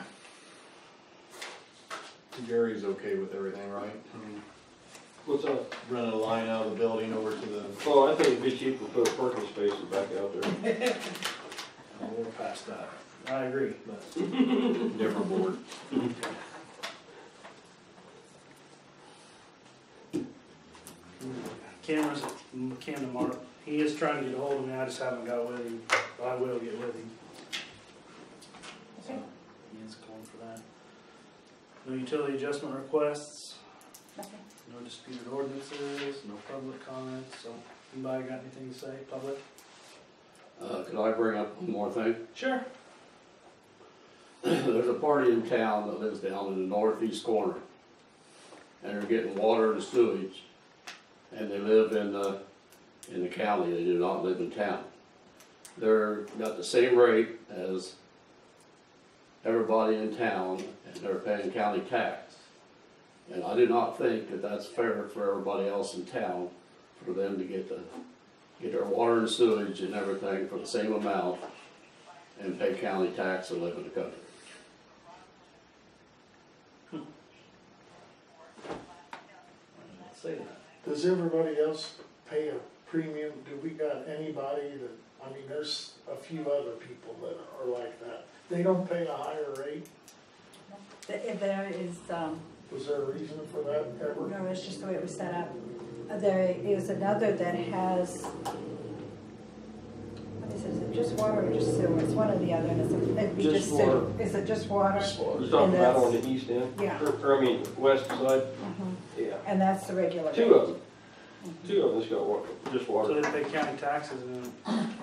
Gary's okay with everything, right? I mean, What's up? running a line out of the building over to the, Oh, I think it'd be cheaper to put a parking spaces back out there. We're past that. I agree, but. different board. Cameron's at Camden Mark. He is trying to get a hold of me, I just haven't got with him, but I will get with him. So, Okay. he is calling for that. No utility adjustment requests, Nothing. no disputed ordinances, no public comments, so anybody got anything to say, public? Could I bring up one more thing? Sure. There's a party in town that lives down in the northeast corner. And they're getting water and sewage. And they live in the county, they do not live in town. They're got the same rate as everybody in town, and they're paying county tax. And I do not think that that's fair for everybody else in town, for them to get their water and sewage and everything for the same amount and pay county tax and live in the country. Say that. Does everybody else pay a premium? Do we got anybody that, I mean, there's a few other people that are like that. They don't pay a higher rate? There is, Was there a reason for that ever? no, it's just the way it was set up. There is another that has, what is it, just water or just sewer? It's one or the other, and it'd be Just just sewer. water. Is it just water? You're talking about on the east end? Yeah. Or I mean, west side? Mhm. Yeah. And that's the regular. Two of them. Two of them's got water, just So water. they pay county taxes and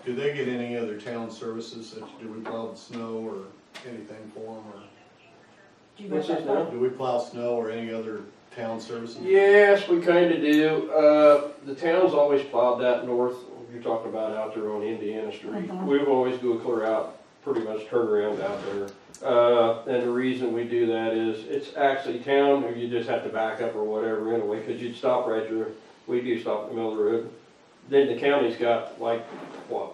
Do they get any other town services, that do we plow the snow or anything for them, or Do you What's got this that? now? do we plow snow or any other town services? Yes, we kinda do. The town's always plowed that north, you're talking about out there on Indiana Street. Mhm. We've always go clear out, pretty much turn around out there. And the reason we do that is, it's actually town, or you just have to back up or whatever anyway, cause you'd stop right there. We do stop in the middle of the road. Then the county's got like, what,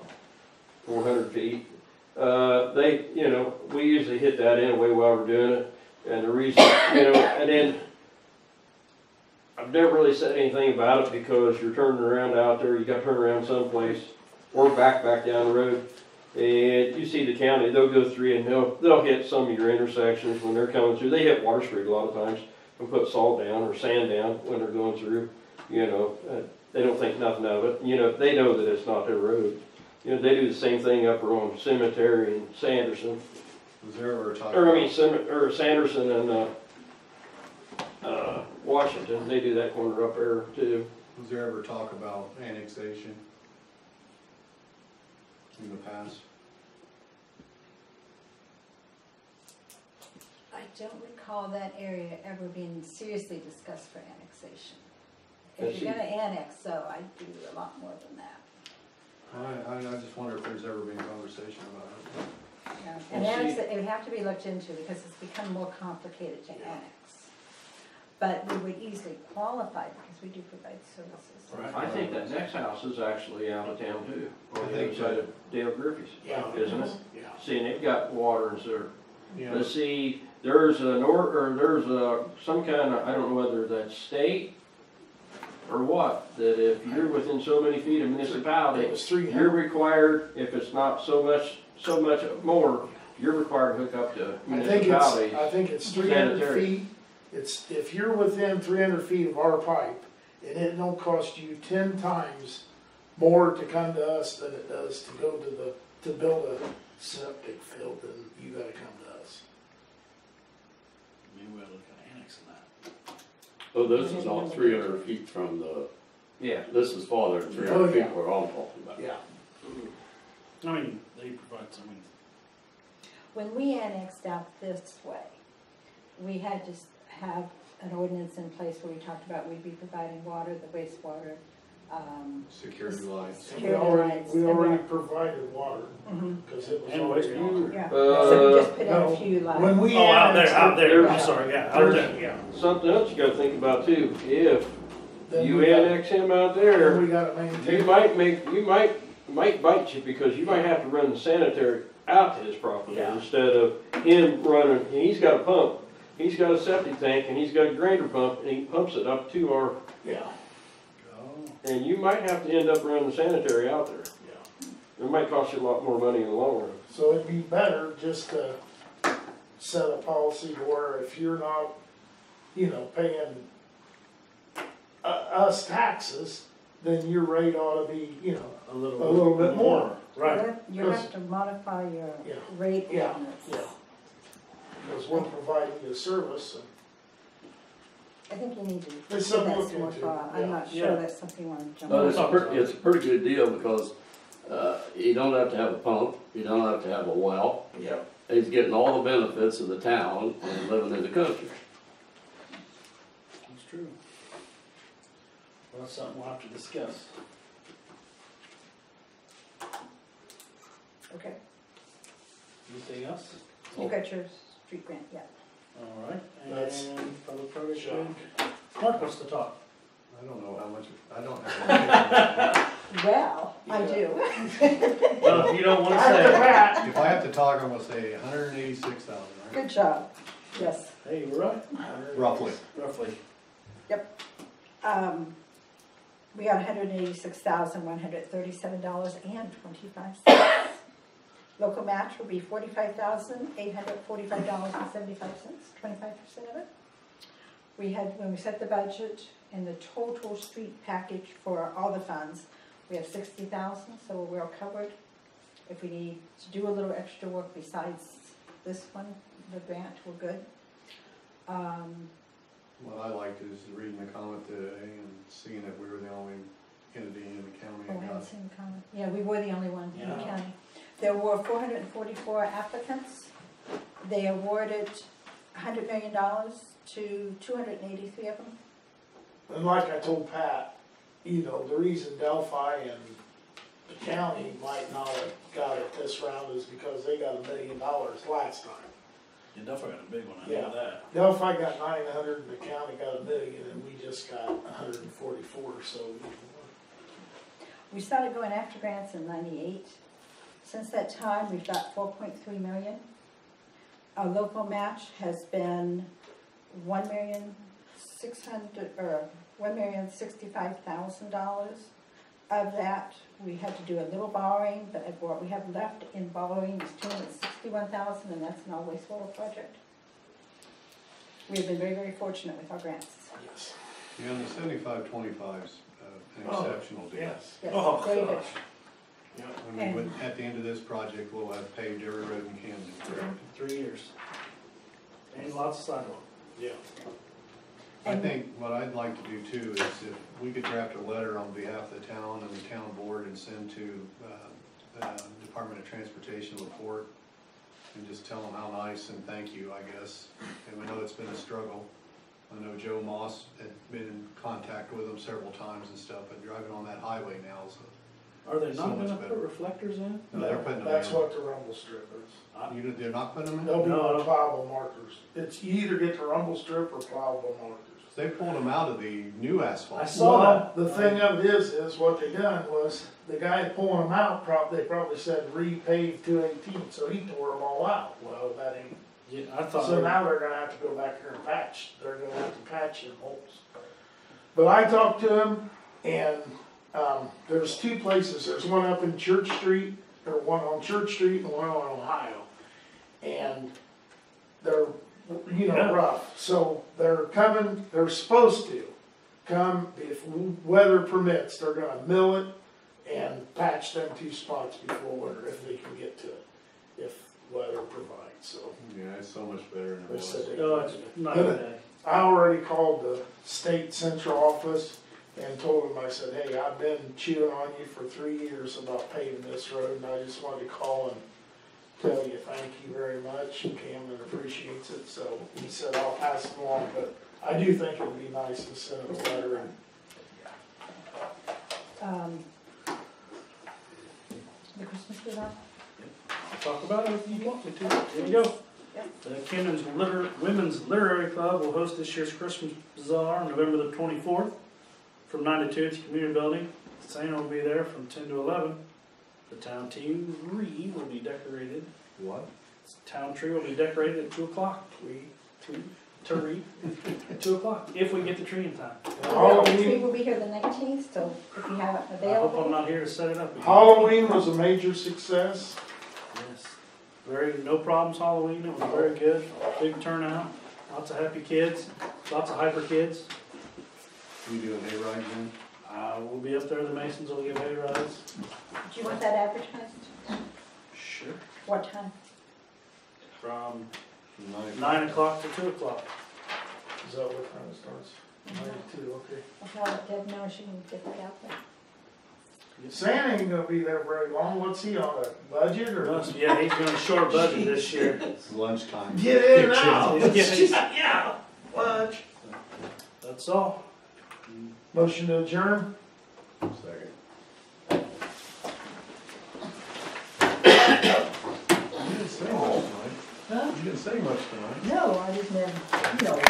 400 feet? They, you know, we usually hit that anyway while we're doing it. And the reason, you know, and then I've never really said anything about it because you're turning around out there, you got to turn around someplace or back down the road. And you see the county, they'll go through and they'll hit some of your intersections when they're coming through. They hit Water Street a lot of times and put salt down or sand down when they're going through. You know, they don't think nothing of it. You know, they know that it's not their road. You know, they do the same thing up on Cemetery and Sanderson. Was there ever a talk? Or I mean, Sanderson and Washington, they do that corner up there too. Was there ever talk about annexation in the past? I don't recall that area ever being seriously discussed for annexation. If you're gonna annex, though, I'd do a lot more than that. I just wonder if there's ever been conversation about it. Yeah. And annex, it would have to be looked into because it's become more complicated to annex. But we would easily qualify because we do provide services. I think that next house is actually out of town too, on the other so. side of Dale Griffey's, Yeah. isn't it? Yeah. See, and it got water and sewer. Yeah. But see, there's some kind of, I don't know whether that's state or what, that if you're within so many feet of It municipality, was you're 300. required, if it's not so much more, you're required to hook up to municipalities. I think it's 300 sanitary. feet. It's, if you're within 300 feet of our pipe, and it don't cost you 10 times more to come to us than it does to go to build a septic field, then you gotta come to us. maybe we're looking at annexing that. Oh, this is not 300 feet from the, Yeah. this is farther than 300 Oh, feet yeah. where I'm talking about. Yeah. I mean, they provide some, When we annexed out this way, we had to have an ordinance in place where we talked about we'd be providing water, the wastewater, Security lights. We security already, lights. we and already provided water, Mhm. cause it was And already wastewater. on there. Yeah, so we just put in no, a few lights. When we oh, out annexed there, out there, it, I'm sorry, yeah, out there, yeah. Something else you gotta think about too, if then you we got- annex him out then there, we gotta you maintain. might bite you because you might have to run the sanitary out to his property Yeah. instead of him running, and he's got a pump, he's got a septic tank, and he's got a grinder pump, and he pumps it up to our, Yeah, and you might have to end up running the sanitary out there. yeah. It might cost you a lot more money in the long run. So it'd be better just to set a policy where if you're not, paying us taxes, then your rate ought to be, A a little bit more. Right. You have to modify your Yeah. rate Yeah, ordinance. yeah. Because we're providing you a service. And I think you need to give that There's something to some look more into, thought. yeah. I'm not Yeah. sure that's something you want to jump But on. it's a pretty good deal because, you don't have to have a pump, you don't have to have a well. Yep. He's getting all the benefits of the town and living in the country. That's true. Well, that's something we'll have to discuss. Okay, Anything else? you got your street grant yet? All right, That's- and public progress. Sure. Mark wants to talk. I don't know how much, I don't have. Well, I do. Well, if you don't wanna After say that, If I have to talk, I'm gonna say 186,000, right? Good job, yes. it, hey, you're right. Roughly. Roughly. We got $186,137.25. Local match will be $45,845.75, 25% of it. We had, when we set the budget and the total street package for all the funds, we have 60,000, so we're well covered. If we need to do a little extra work besides this one, the grant, we're good. What I liked is reading the comment today and seeing that we were the only entity in the county Oh, I that haven't got. seen the comment. Yeah, we were the only one in the Yeah. county. There were 444 applicants. They awarded $100 million to 283 of them. And like I told Pat, you know, the reason Delphi and the county might not have got it this round is because they got $1 million last time. You definitely got a big one, I Yeah. know that. Delphi got 900 and the county got $1 million, and we just got 144, so. We started going after grants in '98. Since that time, we've got 4.3 million. Our local match has been $1,065,000. Of that, we had to do a little borrowing, but what we have left in borrowing is $261,000, and that's in our wastewater project. We have been very, very fortunate with our grants. Yes. Yeah, and the 75-25's an Oh, exceptional deal. Yes. Yes, Oh, very good. gosh. I mean, at the end of this project, we'll have paved every road in Camden. 3 years. And lots of sidewalk. Yeah. I think what I'd like to do too is if we could draft a letter on behalf of the town and the town board and send to Department of Transportation report and just tell them how nice and thank you, I guess. And we know it's been a struggle. I know Joe Moss had been in contact with them several times and stuff, but driving on that highway now is Are they So not much gonna better. put reflectors in? no, they're putting them That's in. what the rumble strip is. They're not putting them in? There'll be No. no plowable markers. It's, you either get the rumble strip or plowable markers. They pulled them out of the new asphalt. I saw Well, that. the thing of it is what they done was, the guy pulling them out, they probably said repave 218, so he tore them all out. Well, that ain't, Yeah, I thought. so now they're gonna have to go back here and patch, they're gonna have to patch them holes. But I talked to him, and, there's two places, there's one up in Church Street, or one on Church Street and one on Ohio. And they're, you know, Yeah. rough, so they're coming, they're supposed to come, if weather permits, they're gonna mill it and patch them two spots before winter, if they can get to it, if weather provides, so. Yeah, it's so much better than it They was. said they No, can it's do it. not But bad. I already called the state central office and told them, I said, hey, I've been chewing on you for 3 years about paving this road, and I just wanted to call and tell you thank you very much. Camden appreciates it, so he said I'll pass it along, but I do think it'd be nice to send him a letter and The Christmas bazaar? Talk about it if you want me to. Here we go. The Camden's Women's Literary Club will host this year's Christmas Bazaar on November the 24th from 9 to 2 at the community building. Santa will be there from 10 to 11. The town tree will be decorated. What? Town tree will be decorated at 2 o'clock. Tree. 2 o'clock, if we get the tree in time. The tree Halloween. will be here the 19th, so if you have it I hope I'm available. not here to set it up again. Halloween was a major success. Yes. No problems Halloween, it was very good, big turnout, lots of happy kids, lots of hyper kids. You doing hay rides then? We'll be up there, the Masons will give hay rides. Do you want that advertised? Sure. What time? From 9 9 o'clock to 2 o'clock. Is that what time it starts? 92, okay. I'll let Deb know she can get that out there. Santa ain't gonna be there very long. What's he on, a budget or? Yeah, he's going to short budget this year. It's lunchtime. Get in Get now. chips. Yeah, lunch. That's all. Motion to adjourn? Second. You didn't say much tonight. Huh? You didn't say much tonight. No, I just never, you know.